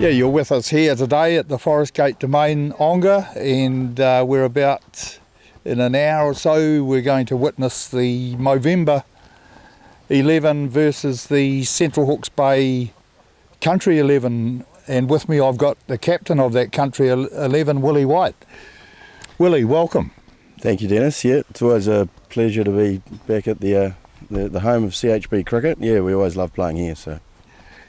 Yeah, you're with us here today at the Forest Gate Domain, Onga, and we're about, in an hour or so, we're going to witness the Movember 11 versus the Central Hawke's Bay Country 11, and with me I've got the captain of that Country 11, Willie White. Willie, welcome. Thank you, Dennis. Yeah, it's always a pleasure to be back at the home of CHB Cricket. Yeah, we always love playing here, so...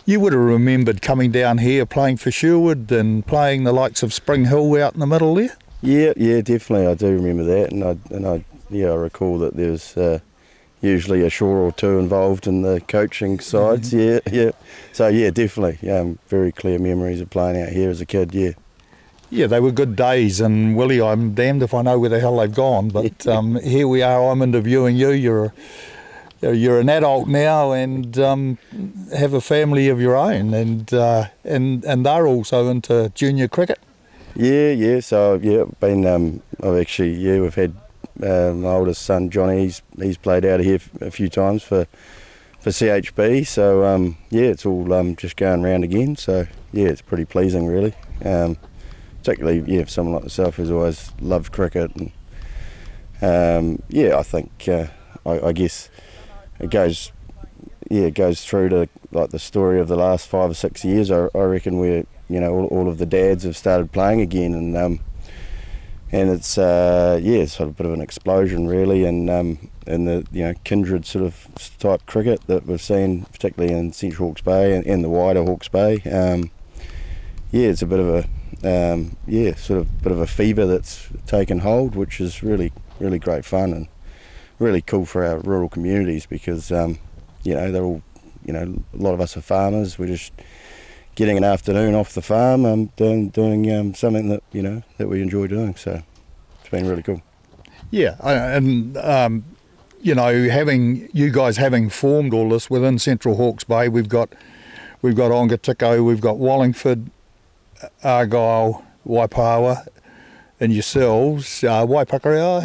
You would have remembered coming down here, playing for Sherwood and playing the likes of Spring Hill out in the middle there? Yeah, definitely. I do remember that, and I recall that there's usually a shore or two involved in the coaching sides. Mm-hmm. Yeah. So yeah, definitely. Very clear memories of playing out here as a kid. Yeah. Yeah, they were good days, and Willie, I'm damned if I know where the hell they've gone. But here we are. I'm interviewing you. You're an adult now and have a family of your own, and they're also into junior cricket. Yeah. So we've had my oldest son Johnny. He's played out of here a few times for CHB. So it's all just going round again. So yeah, it's pretty pleasing really. Particularly for someone like myself who's always loved cricket, and I think I guess. It goes through to like the story of the last 5 or 6 years. I reckon where all of the dads have started playing again, and it's sort of a bit of an explosion really, and the kindred sort of type cricket that we've seen, particularly in Central Hawke's Bay and the wider Hawke's Bay. It's a bit of a fever that's taken hold, which is really great fun and really cool for our rural communities because they're all a lot of us are farmers. We're just getting an afternoon off the farm, doing something that that we enjoy doing. So it's been really cool. Yeah, and having you guys having formed all this within Central Hawke's Bay, we've got Onga Tiko, we've got Wallingford, Argyle, Waipawa. And yourselves, Waipakarewa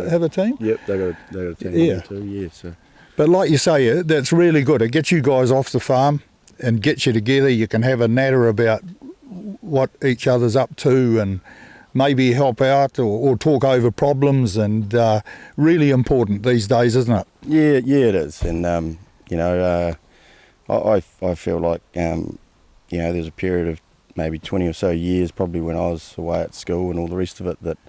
have a team? Yep, they got a team too, yeah. So. But like you say, that's really good. It gets you guys off the farm and gets you together. You can have a natter about what each other's up to and maybe help out or talk over problems, and really important these days, isn't it? Yeah, it is. And, I feel like, there's a period of maybe 20 or so years, probably when I was away at school and all the rest of it, that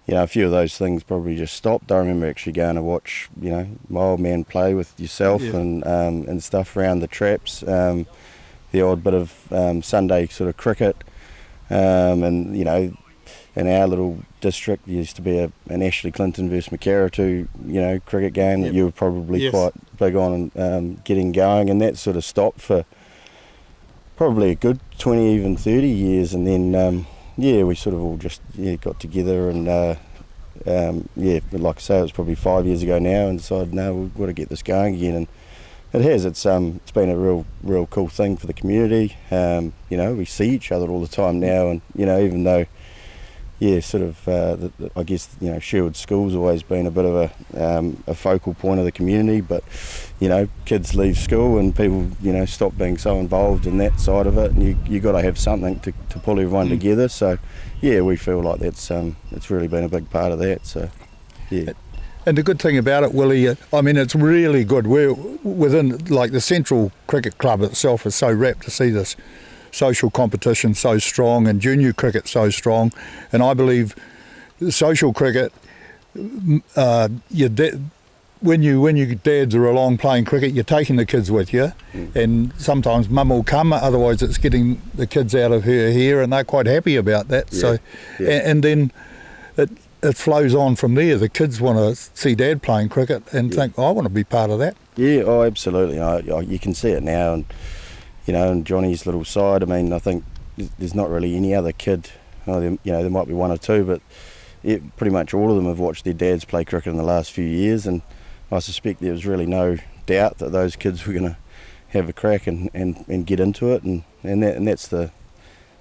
a few of those things probably just stopped. I remember actually going to watch my old man play with yourself and stuff around the traps, the odd bit of Sunday sort of cricket, and in our little district there used to be an Ashley Clinton versus Makaratu cricket game that you were probably quite big on getting going, and that sort of stopped for probably a good 20, even 30 years, and then we sort of all just got together and like I say, it was probably 5 years ago now, and decided no, we've got to get this going again, and it has. It's been a real cool thing for the community. We see each other all the time now, and even though I guess Sherwood School's always been a bit of a focal point of the community, but kids leave school and people stop being so involved in that side of it, and you got to have something to pull everyone together. So we feel like that's it's really been a big part of that. So and the good thing about it, Willie, it's really good. We're within, like, the Central Cricket Club itself is so rapt to see this social competition so strong and junior cricket so strong, and I believe social cricket, when your dads are along playing cricket, you're taking the kids with you, and sometimes mum will come, otherwise it's getting the kids out of her hair, and they're quite happy about that. And then it flows on from there. The kids want to see dad playing cricket and think, I want to be part of that. Absolutely. You can see it now, and in Johnny's little side, I think there's not really any other kid. There might be one or two, but pretty much all of them have watched their dads play cricket in the last few years, and I suspect there was really no doubt that those kids were going to have a crack and get into it, and that's the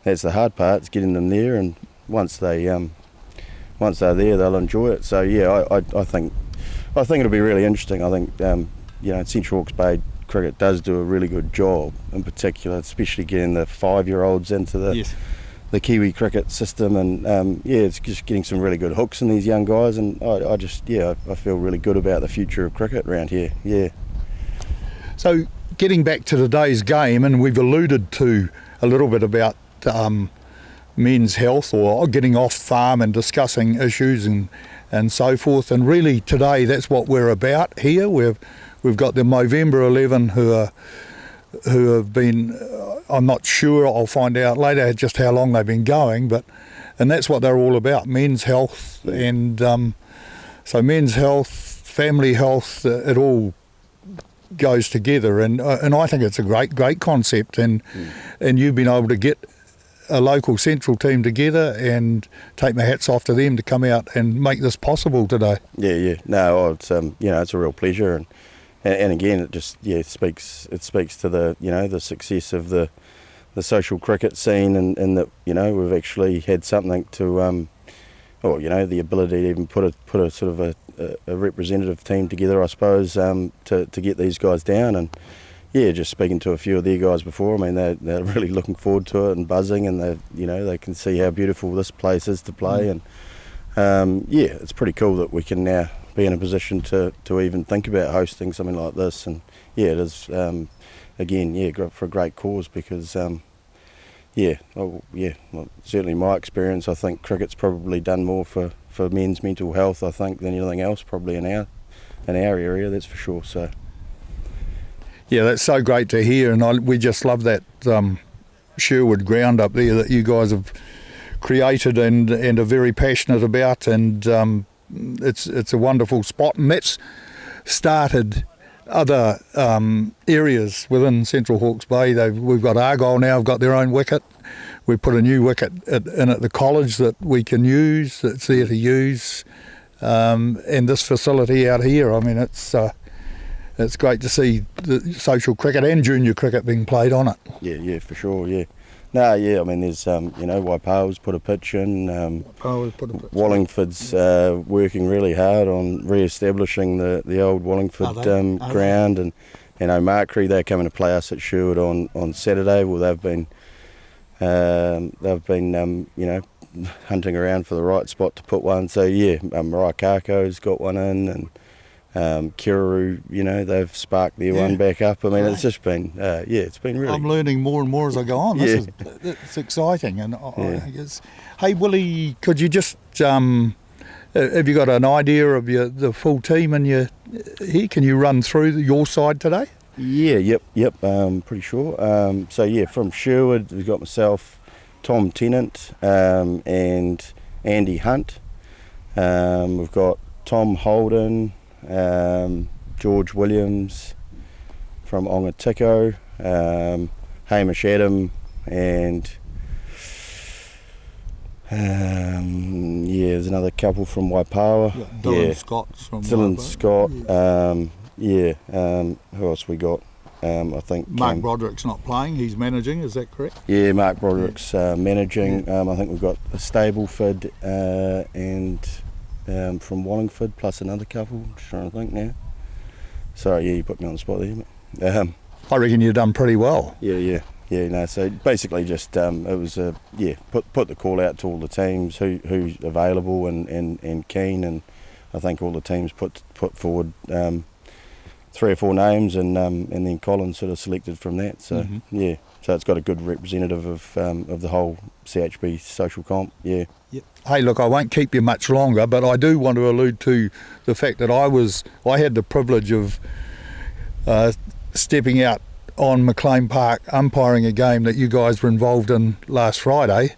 hard part. It's getting them there, and once they're there, they'll enjoy it. So I think it'll be really interesting. I think Central Hawke's Bay Cricket does do a really good job, in particular, especially getting the 5-year-olds into the Kiwi cricket system, and it's just getting some really good hooks in these young guys, and I feel really good about the future of cricket around here. Yeah. So getting back to today's game, and we've alluded to a little bit about men's health or getting off farm and discussing issues and so forth, and really today that's what we're about here. We've got the Movember 11 who have been, I'm not sure, I'll find out later just how long they've been going, and that's what they're all about, men's health. And so men's health, family health, it all goes together, and I think it's a great concept, and you've been able to get a local central team together, and take my hats off to them to come out and make this possible today. Yeah. No, it's it's a real pleasure, and again, it just speaks to the the success of the social cricket scene, and that we've actually had something to the ability to even put a sort of a representative team together, I suppose, to get these guys down. And just speaking to a few of their guys before, I mean, they're really looking forward to it and buzzing, and they can see how beautiful this place is to play, and it's pretty cool that we can now be in a position to even think about hosting something like this. And it is again for a great cause, because certainly my experience, I think cricket's probably done more for men's mental health, I think, than anything else probably in our area, that's for sure. So yeah, that's so great to hear, and we just love that Sherwood ground up there that you guys have created and are very passionate about, and it's a wonderful spot, and that's started other areas within Central Hawke's Bay. We've got Argyle now, have got their own wicket. We put a new wicket in at the college that we can use, that's there to use, and this facility out here. I mean, it's great to see the social cricket and junior cricket being played on it. Yeah, for sure, yeah. No, yeah, I mean, there's, Waipao's put a pitch in, Wallingford's working really hard on re-establishing the old Wallingford ground, and Markry, they're coming to play us at Sherwood on Saturday. Well, they've been hunting around for the right spot to put one. So Mariah Karko's got one in, and Kiruru, they've sparked their one back up. I mean, it's just been, it's been really... I'm learning more and more as I go on. It's exciting. And I guess, hey, Willie, could you just, have you got an idea of the full team and here? Can you run through your side today? Yep, pretty sure. From Sherwood, we've got myself, Tom Tennant, and Andy Hunt. We've got Tom Holden, George Williams from Ongatiko, Hamish Adam, and there's another couple from Waipawa. Dylan Scott's from Dylan Waipawa. Scott. Who else we got? I think Mark Broderick's not playing, he's managing, is that correct? Yeah, Mark Broderick's managing. I think we've got a Stableford and from Wallingford, plus another couple. I'm just trying to think now. Sorry, you put me on the spot there. I reckon you've done pretty well. So basically just it was put the call out to all the teams who's available and keen, and I think all the teams put forward 3 or 4 names, and then Colin sort of selected from that. So so it's got a good representative of the whole CHB social comp. Yeah. Yep. Hey, look, I won't keep you much longer, but I do want to allude to the fact that I had the privilege of stepping out on McLean Park umpiring a game that you guys were involved in last Friday,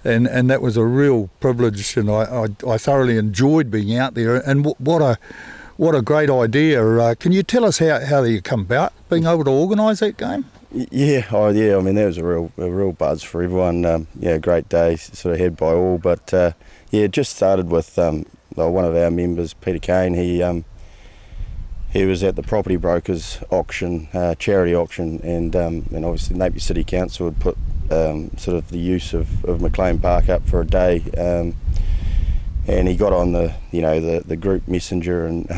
and that was a real privilege, and I thoroughly enjoyed being out there. And what a great idea! Can you tell us how you come about being able to organise that game? Yeah. I mean, that was a real buzz for everyone. Great day, sort of had by all. But it just started with one of our members, Peter Kane. He was at the property brokers auction, charity auction, and obviously Napier City Council had put sort of the use of McLean Park up for a day. And he got on the group messenger and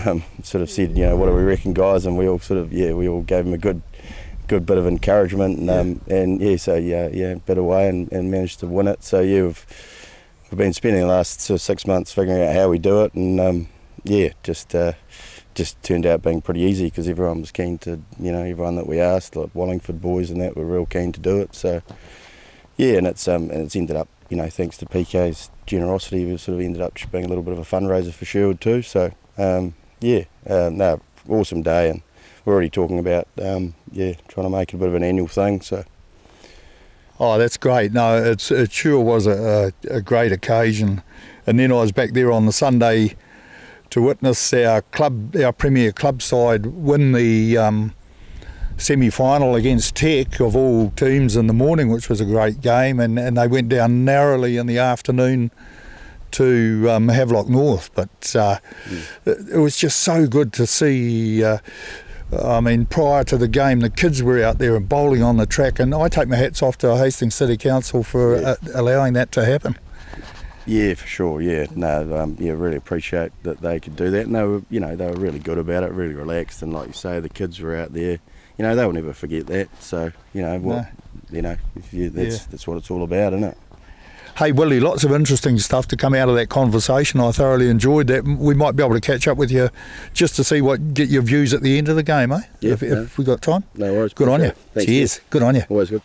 sort of said, what do we reckon, guys? And we all we all gave him a good bit of encouragement, and bit away and managed to win it. So we've been spending the last 6 months figuring out how we do it, and just turned out being pretty easy because everyone was keen to, everyone that we asked, like Wallingford boys and that, were real keen to do it. So and it's ended up, thanks to PK's generosity, we've sort of ended up just being a little bit of a fundraiser for Sherwood too. So awesome day, and we're already talking about trying to make it a bit of an annual thing. So. Oh, that's great. No, it sure was a great occasion. And then I was back there on the Sunday to witness our Premier club side win the semi-final against Tech of all teams in the morning, which was a great game, and they went down narrowly in the afternoon to Havelock North. But it was just so good to see. Prior to the game, the kids were out there and bowling on the track, and I take my hats off to Hastings City Council for allowing that to happen. Yeah, for sure. Yeah, no, really appreciate that they could do that. And they were really good about it, really relaxed, and like you say, the kids were out there. They'll never forget that. So that's what it's all about, isn't it? Hey Willie, lots of interesting stuff to come out of that conversation. I thoroughly enjoyed that. We might be able to catch up with you just to get your views at the end of the game, eh? Yeah, if we got time. No worries. Good on you. Thanks. Cheers. Good on you. Always good.